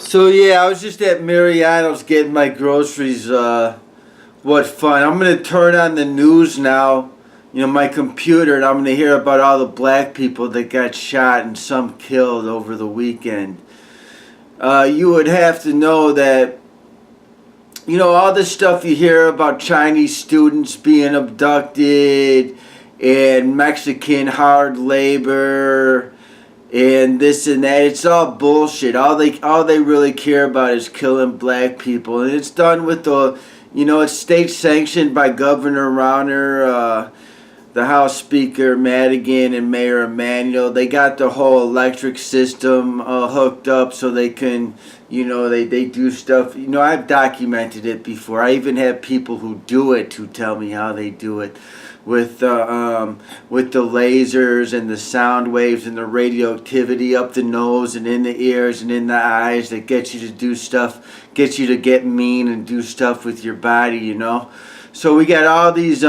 So yeah, I was just at Mariano's getting my groceries. What fun! I'm gonna turn on the news now. My computer, and I'm gonna hear about all the black people that got shot and some killed over the weekend. You would have to know that. All this stuff you hear about Chinese students being abducted and Mexican hard labor and this and that. It's all bullshit. All they really care about is killing black people, and it's done with it's state sanctioned by Governor Rauner, the House Speaker Madigan, and Mayor Emanuel. They got the whole electric system hooked up so they can, they do stuff. I've documented it before. I even have people who do it who tell me how they do it with the lasers and the sound waves and the radioactivity up the nose and in the ears and in the eyes that gets you to do stuff, gets you to get mean and do stuff with your body. So we got all these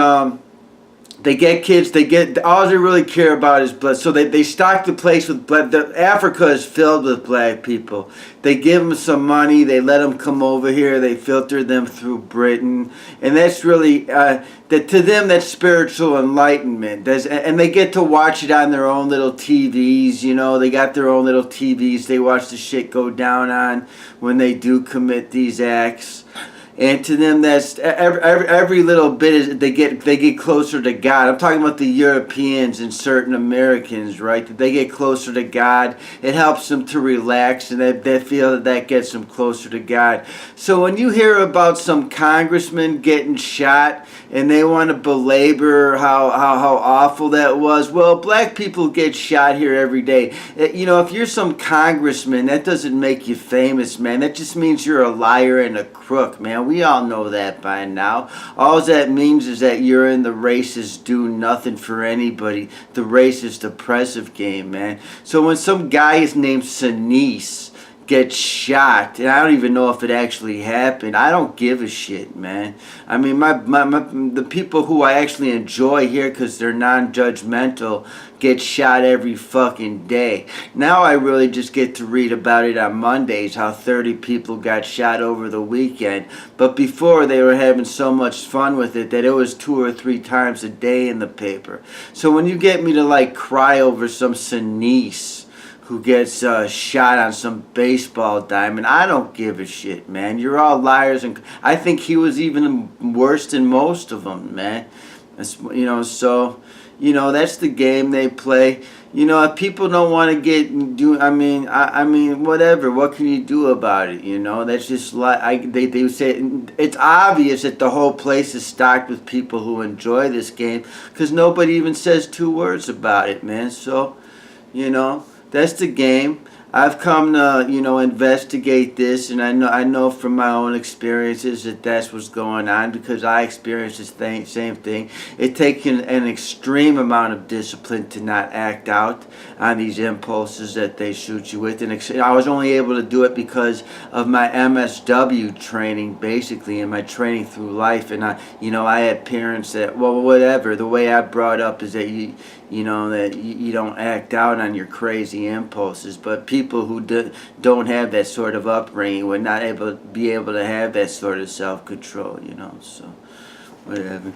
they get kids, all they really care about is blood. So they stock the place with blood. Africa is filled with black people. They give them some money, they let them come over here, they filter them through Britain. And that's really, to them, that's spiritual enlightenment. And they get to watch it on their own little TVs, They got their own little TVs they watch the shit go down on when they do commit these acts. And to them, that's every little bit is they get closer to God. I'm talking about the Europeans and certain Americans, right? That they get closer to God. It helps them to relax, and they feel that gets them closer to God. So when you hear about some congressman getting shot and they want to belabor how awful that was, well, black people get shot here every day. If you're some congressman, that doesn't make you famous, man. That just means you're a liar and a crook, man. We all know that by now. All that means is that you're in the racist do nothing for anybody, the racist oppressive game, man. So when some guy is named Sinise gets shot, and I don't even know if it actually happened, I don't give a shit, man. I mean, the people who I actually enjoy here because they're non-judgmental get shot every fucking day. Now I really just get to read about it on Mondays, how 30 people got shot over the weekend. But before, they were having so much fun with it that it was 2 or 3 times a day in the paper. So when you get me to cry over some Sinise who gets shot on some baseball diamond, I don't give a shit, man. You're all liars, and I think he was even worse than most of them, man. That's the game they play. If people don't want to I mean, whatever. What can you do about it? That's just they say it's obvious that the whole place is stocked with people who enjoy this game because nobody even says 2 words about it, man. So, that's the game. I've come to, investigate this, and I know from my own experiences that that's what's going on because I experienced the same thing. It takes an extreme amount of discipline to not act out on these impulses that they shoot you with, and I was only able to do it because of my MSW training, basically, and my training through life. And I had parents that, well, whatever. The way I brought up is that you don't act out on your crazy impulses, but people who don't have that sort of upbringing would not be able to have that sort of self-control, so whatever.